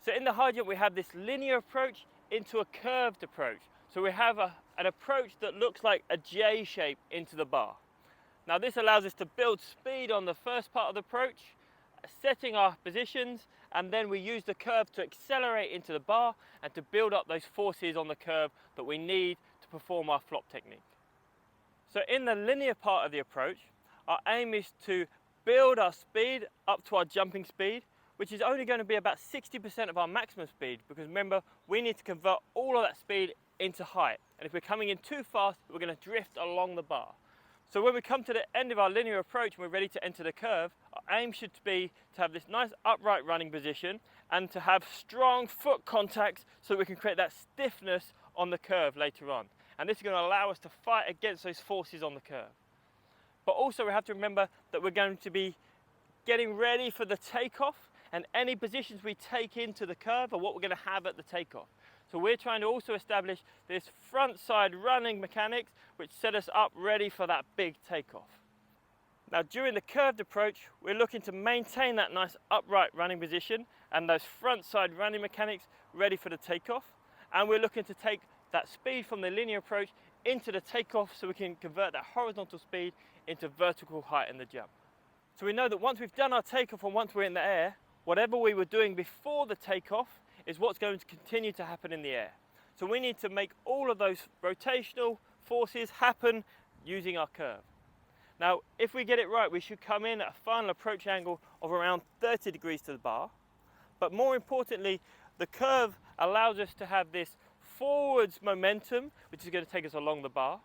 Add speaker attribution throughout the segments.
Speaker 1: So in the high jump we have this linear approach into a curved approach. So we have an approach that looks like a J shape into the bar. Now this allows us to build speed on the first part of the approach, setting our positions, and then we use the curve to accelerate into the bar and to build up those forces on the curve that we need to perform our flop technique. So in the linear part of the approach, our aim is to build our speed up to our jumping speed, which is only going to be about 60% of our maximum speed, because remember, we need to convert all of that speed into height. And if we're coming in too fast, we're going to drift along the bar. So when we come to the end of our linear approach and we're ready to enter the curve, our aim should be to have this nice upright running position and to have strong foot contacts so that we can create that stiffness on the curve later on. And this is going to allow us to fight against those forces on the curve. But also we have to remember that we're going to be getting ready for the takeoff, and any positions we take into the curve are what we're going to have at the takeoff. So we're trying to also establish this front side running mechanics which set us up ready for that big takeoff. Now during the curved approach, we're looking to maintain that nice upright running position and those front side running mechanics ready for the takeoff. And we're looking to take that speed from the linear approach into the takeoff so we can convert that horizontal speed into vertical height in the jump. So we know that once we've done our takeoff and once we're in the air, whatever we were doing before the takeoff is what's going to continue to happen in the air. So we need to make all of those rotational forces happen using our curve. Now, if we get it right, we should come in at a final approach angle of around 30 degrees to the bar. But more importantly, the curve allows us to have this forwards momentum, which is going to take us along the bar.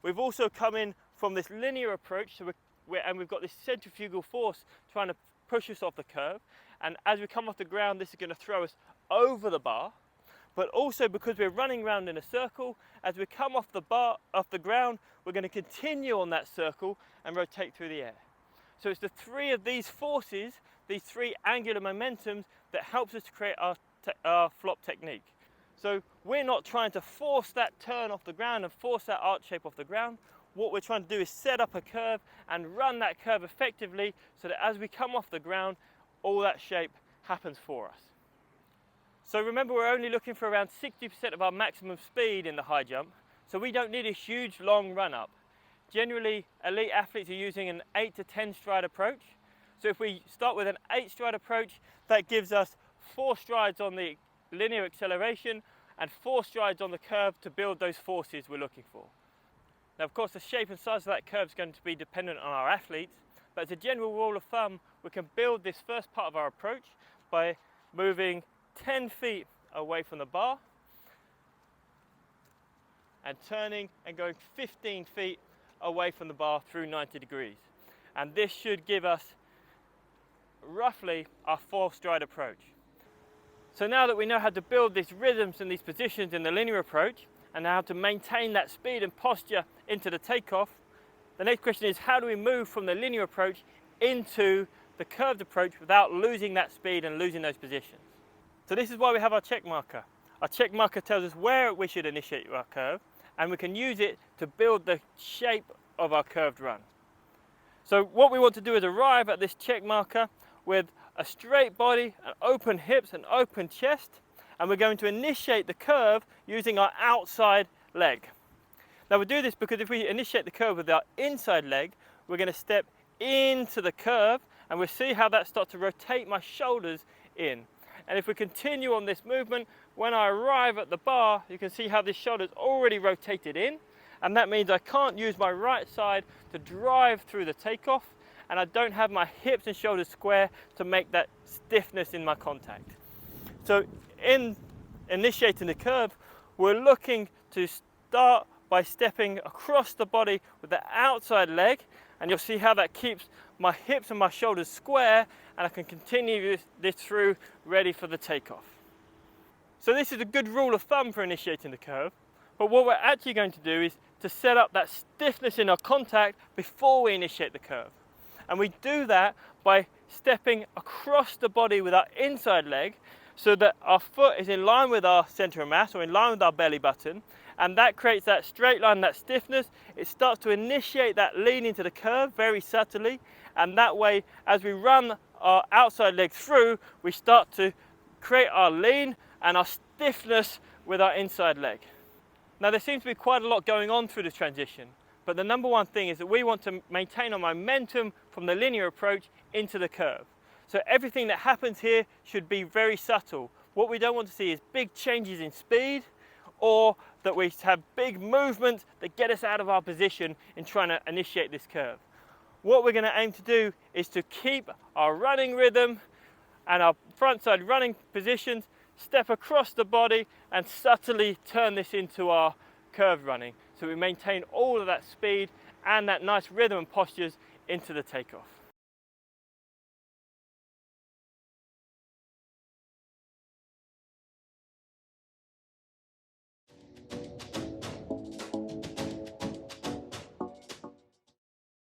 Speaker 1: We've also come in from this linear approach, so we've got this centrifugal force trying to push us off the curve. And as we come off the ground, this is going to throw us over the bar. But also because we're running around in a circle, as we come off the ground, we're going to continue on that circle and rotate through the air. So it's the three of these forces, these three angular momentums, that helps us to create our flop technique. So we're not trying to force that turn off the ground and force that arch shape off the ground. What we're trying to do is set up a curve and run that curve effectively so that as we come off the ground, all that shape happens for us. So remember, we're only looking for around 60% of our maximum speed in the high jump, so we don't need a huge long run up. Generally, elite athletes are using an 8 to 10 stride approach. So if we start with an 8 stride approach, that gives us 4 strides on the linear acceleration and 4 strides on the curve to build those forces we're looking for. Now, of course, the shape and size of that curve is going to be dependent on our athletes, but as a general rule of thumb, we can build this first part of our approach by moving 10 feet away from the bar and turning and going 15 feet away from the bar through 90 degrees. And this should give us roughly our 4 stride approach. So now that we know how to build these rhythms and these positions in the linear approach, and how to maintain that speed and posture into the takeoff, the next question is, how do we move from the linear approach into the curved approach without losing that speed and losing those positions? So this is why we have our check marker. Our check marker tells us where we should initiate our curve, and we can use it to build the shape of our curved run. So what we want to do is arrive at this check marker with a straight body, and open hips and open chest, and we're going to initiate the curve using our outside leg. Now we do this because if we initiate the curve with our inside leg, we're going to step into the curve, and we'll see how that starts to rotate my shoulders in. And if we continue on this movement, when I arrive at the bar, you can see how this shoulder's already rotated in, and that means I can't use my right side to drive through the takeoff, and I don't have my hips and shoulders square to make that stiffness in my contact. So in initiating the curve, we're looking to start by stepping across the body with the outside leg, and you'll see how that keeps my hips and my shoulders square, and I can continue this through, ready for the takeoff. So this is a good rule of thumb for initiating the curve, but what we're actually going to do is to set up that stiffness in our contact before we initiate the curve. And we do that by stepping across the body with our inside leg so that our foot is in line with our center of mass, or in line with our belly button, and that creates that straight line, that stiffness. It starts to initiate that lean into the curve very subtly, and that way, as we run our outside leg through, we start to create our lean and our stiffness with our inside leg. Now there seems to be quite a lot going on through the transition, but the number one thing is that we want to maintain our momentum from the linear approach into the curve. So everything that happens here should be very subtle. What we don't want to see is big changes in speed, or that we have big movements that get us out of our position in trying to initiate this curve. What we're going to aim to do is to keep our running rhythm and our front side running positions, step across the body and subtly turn this into our curve running. So we maintain all of that speed and that nice rhythm and postures into the takeoff.